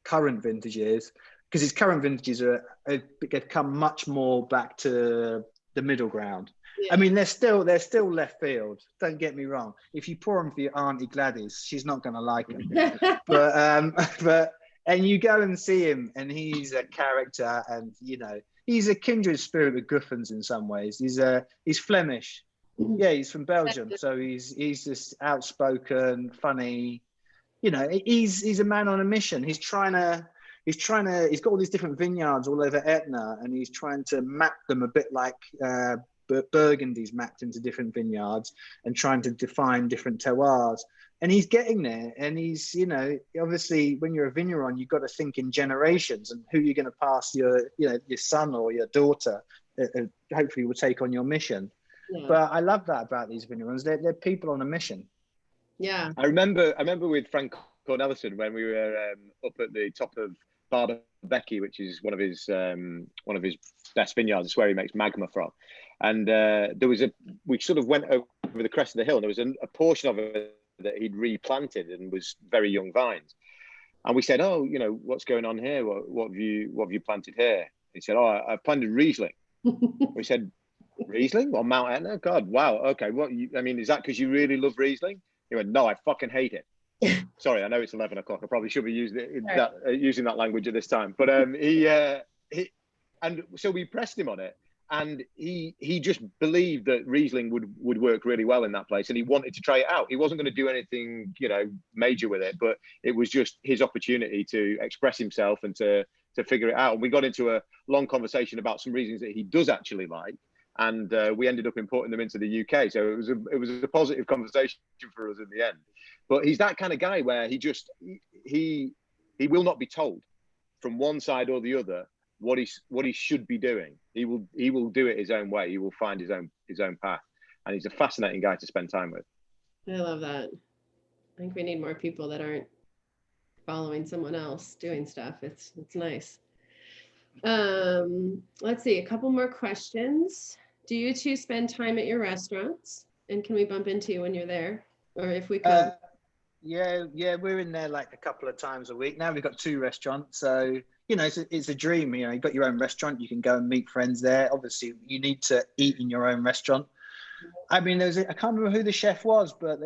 current vintages, because his current vintages have come much more back to the middle ground. Yeah. I mean, they're still left field. Don't get me wrong. If you pour them for your Auntie Gladys, she's not going to like them. but and you go and see him, and he's a character, and you know, he's a kindred spirit with Guffens in some ways. He's Flemish. Yeah, he's from Belgium, so he's just outspoken, funny. You know, he's a man on a mission. He's got all these different vineyards all over Etna, and he's trying to map them a bit like Burgundy's mapped into different vineyards, and trying to define different terroirs. And he's getting there. And he's, you know, obviously when you're a vigneron, you've got to think in generations and who you're going to pass your son or your daughter, hopefully will take on your mission. Yeah. But I love that about these vignerons. They're people on a mission. Yeah. I remember with Frank Cornelison when we were up at the top of Becky, which is one of his best vineyards. It's where he makes magma from. And we sort of went over the crest of the hill, and there was a portion of it that he'd replanted and was very young vines. And we said, "Oh, you know, what's going on here? What have you planted here?" He said, "Oh, I've planted Riesling." We said, "Riesling on Mount Etna? God, wow. Okay, I mean, is that because you really love Riesling?" He went, "No, I fucking hate it." Sorry, I know it's 11 o'clock. I probably should be using that language at this time. But and so we pressed him on it, and he just believed that Riesling would work really well in that place, and he wanted to try it out. He wasn't going to do anything, you know, major with it, but it was just his opportunity to express himself and to figure it out. And we got into a long conversation about some reasons that he does actually like, and we ended up importing them into the UK. So it was a positive conversation for us in the end. But he's that kind of guy where he will not be told from one side or the other what he should be doing. He will do it his own way. He will find his own path, and he's a fascinating guy to spend time with. I love that. I think we need more people that aren't following someone else doing stuff. It's nice. Let's see, a couple more questions. Do you two spend time at your restaurants, and can we bump into you when you're there, or if we come? Yeah, we're in there like a couple of times a week. Now we've got 2 restaurants, so you know, it's a dream. You know, you've got your own restaurant, you can go and meet friends there. Obviously, you need to eat in your own restaurant. I mean, I can't remember who the chef was, but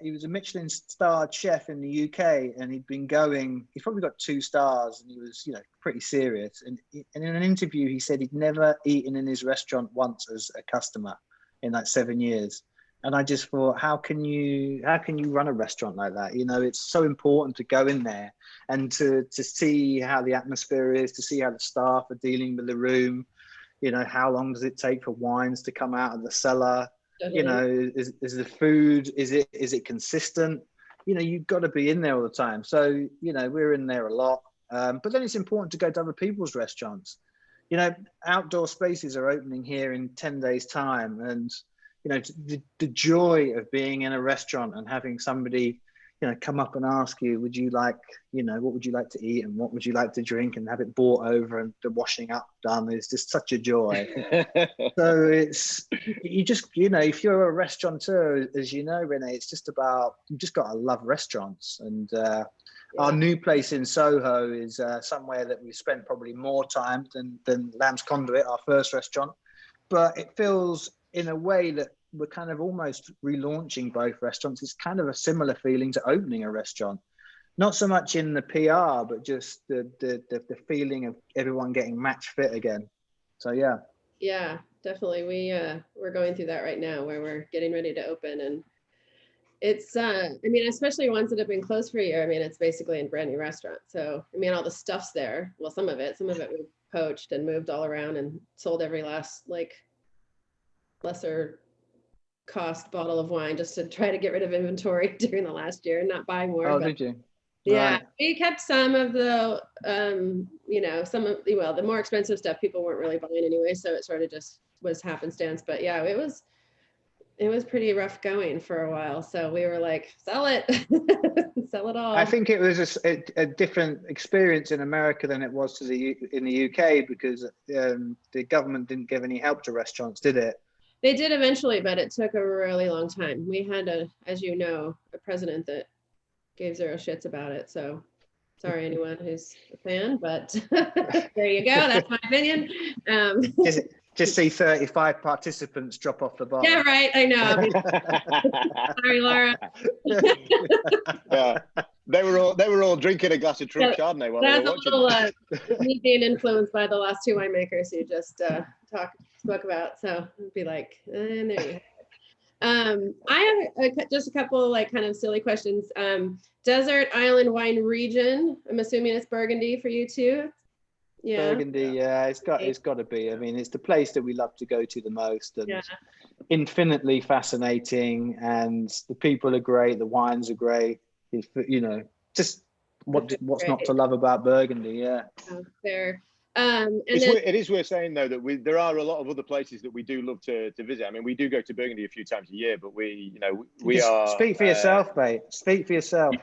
he was a Michelin starred chef in the UK, and he's probably got 2 stars, and he was, pretty serious. And in an interview, he said he'd never eaten in his restaurant once as a customer in like 7 years. And I just thought, how can you run a restaurant like that? It's so important to go in there and to see how the atmosphere is, to see how the staff are dealing with the room. How long does it take for wines to come out of the cellar? Is the food, is it consistent? You've got to be in there all the time. So, we're in there a lot. But then it's important to go to other people's restaurants. Outdoor spaces are opening here in 10 days time. And, the joy of being in a restaurant and having somebody, come up and ask you, would you like, what would you like to eat and what would you like to drink, and have it brought over and the washing up done is just such a joy. So it's, you just, if you're a restaurateur, as you know, Renee, it's just about, you just got to love restaurants. And our new place in Soho is somewhere that we spent probably more time than Lamb's Conduit, our first restaurant. But it feels in a way that we're kind of almost relaunching both restaurants. It's kind of a similar feeling to opening a restaurant, not so much in the PR, but just the feeling of everyone getting match fit again. So yeah, definitely. We're going through that right now, where we're getting ready to open, and it's especially ones that have been closed for a year. It's basically a brand new restaurant. So all the stuff's there. Well, some of it we poached and moved all around and sold every last lesser cost bottle of wine just to try to get rid of inventory during the last year and not buy more. Oh, did you? Yeah, right. We kept some of the, the more expensive stuff people weren't really buying anyway, so it sort of just was happenstance. But yeah, it was pretty rough going for a while. So we were like, sell it, sell it all. I think it was a different experience in America than it was in the UK, because the government didn't give any help to restaurants, did it? They did eventually, but it took a really long time. We had a president that gave 0 shits about it. So sorry, anyone who's a fan, but there you go. That's my opinion. Just see 35 participants drop off the bar. Yeah, right. I know. Sorry, Laura. Yeah. They were all drinking a glass of Trump Chardonnay while they were watching. That's me being influenced by the last 2 winemakers you just spoke about. So it'd be like, and there you go. I have just a couple kind of silly questions. Desert island wine region. I'm assuming it's Burgundy for you too. Yeah. Burgundy, yeah, it's got to be. It's the place that we love to go to the most, and infinitely fascinating. And the people are great. The wines are great. Just what's not to love about Burgundy? Yeah. Fair. It is worth saying though that there are a lot of other places that we do love to visit. We do go to Burgundy a few times a year, but we are. Speak for yourself, mate. Speak for yourself.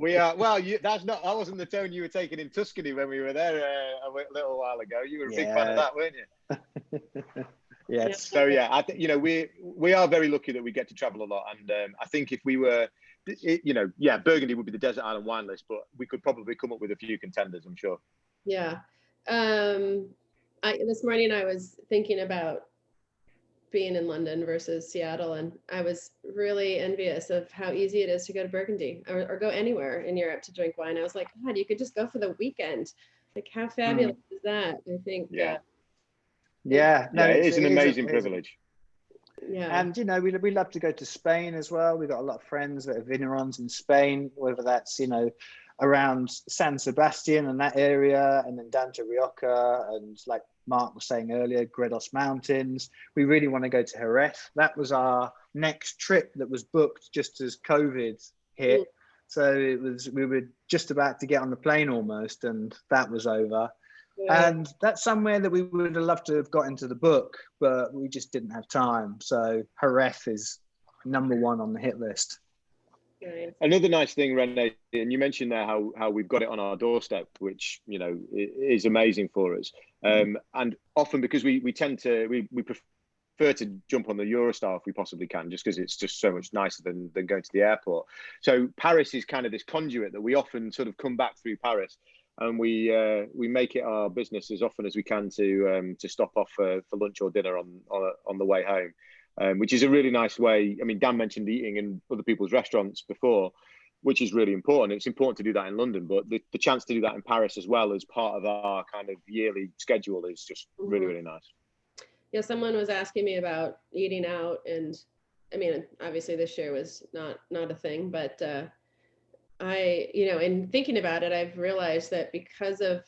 We are. Well, that wasn't the tone you were taking in Tuscany when we were there a little while ago. You were a big fan of that, weren't you? Yes. So yeah, I think we are very lucky that we get to travel a lot, and I think if we were. Burgundy would be the desert island wine list, but we could probably come up with a few contenders, I'm sure. Yeah. This morning I was thinking about being in London versus Seattle, and I was really envious of how easy it is to go to Burgundy or go anywhere in Europe to drink wine. I was like, God, you could just go for the weekend. Like, how fabulous is that? I think. Yeah. No, it is an amazing privilege. Yeah. And we love to go to Spain as well. We've got a lot of friends that are vignerons in Spain, whether that's around San Sebastian and that area, and then down to Rioja, and like Mark was saying earlier, Gredos Mountains. We really want to go to Jerez. That was our next trip that was booked just as COVID hit. So we were just about to get on the plane almost, and that was over. Yeah. And that's somewhere that we would have loved to have got into the book, but we just didn't have time. So Jerez is #1 on the hit list. Another nice thing, Renee, and you mentioned there how we've got it on our doorstep, which is amazing for us. And often because we prefer to jump on the Eurostar if we possibly can, just because it's just so much nicer than going to the airport. So Paris is kind of this conduit that we often sort of come back through Paris. and we make it our business as often as we can to stop off for lunch or dinner on the way home, which is a really nice way. I mean, Dan mentioned eating in other people's restaurants before, which is really important. It's important to do that in London, but the chance to do that in Paris as well as part of our kind of yearly schedule is just really, really nice. Yeah, someone was asking me about eating out, and I mean, obviously this year was not a thing, but in thinking about it, I've realized that because of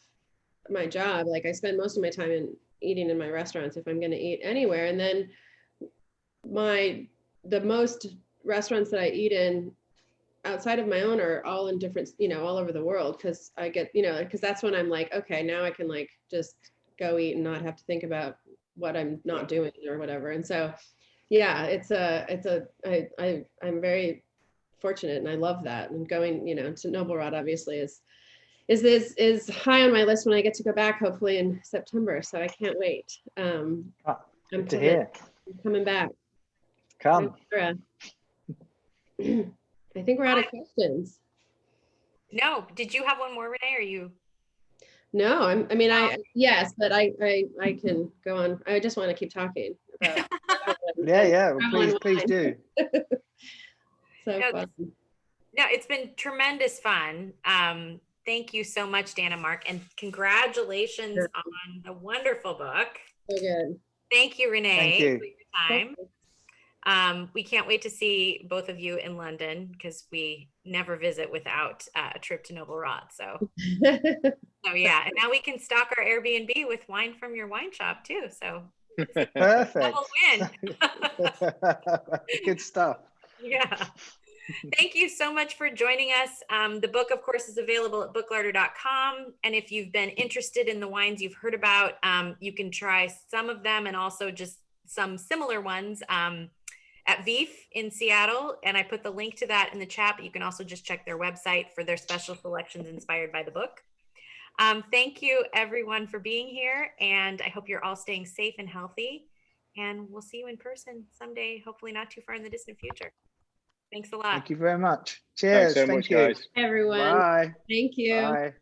my job, like I spend most of my time eating in my restaurants if I'm going to eat anywhere. And then the most restaurants that I eat in outside of my own are all in different, all over the world. Cause I get, cause that's when I'm like, okay, now I can like just go eat and not have to think about what I'm not doing or whatever. And so, yeah, I'm very fortunate and I love that. And going, to Noble Rot obviously is high on my list when I get to go back, hopefully in September. So I can't wait. I'm coming back. Come. I think we're out of questions. No, did you have one more, Renee, or you? No, yes, but I can go on. I just want to keep talking about. Yeah, well, please do. So fun. No, it's been tremendous fun. Thank you so much, Dan and Mark, and congratulations on the wonderful book. So good. Thank you, Renee, Thank you. for your time. We can't wait to see both of you in London because we never visit without a trip to Noble Rot. So yeah, and now we can stock our Airbnb with wine from your wine shop too. So perfect. Double win. Good stuff. Yeah. Thank you so much for joining us. The book, of course, is available at booklarder.com. And if you've been interested in the wines you've heard about, you can try some of them and also just some similar ones at Veef in Seattle. And I put the link to that in the chat, but you can also just check their website for their special selections inspired by the book. Thank you, everyone, for being here. And I hope you're all staying safe and healthy. And we'll see you in person someday, hopefully not too far in the distant future. Thanks a lot. Thank you very much. Cheers. Thanks so much, guys. Everyone. Bye. Thank you. Bye.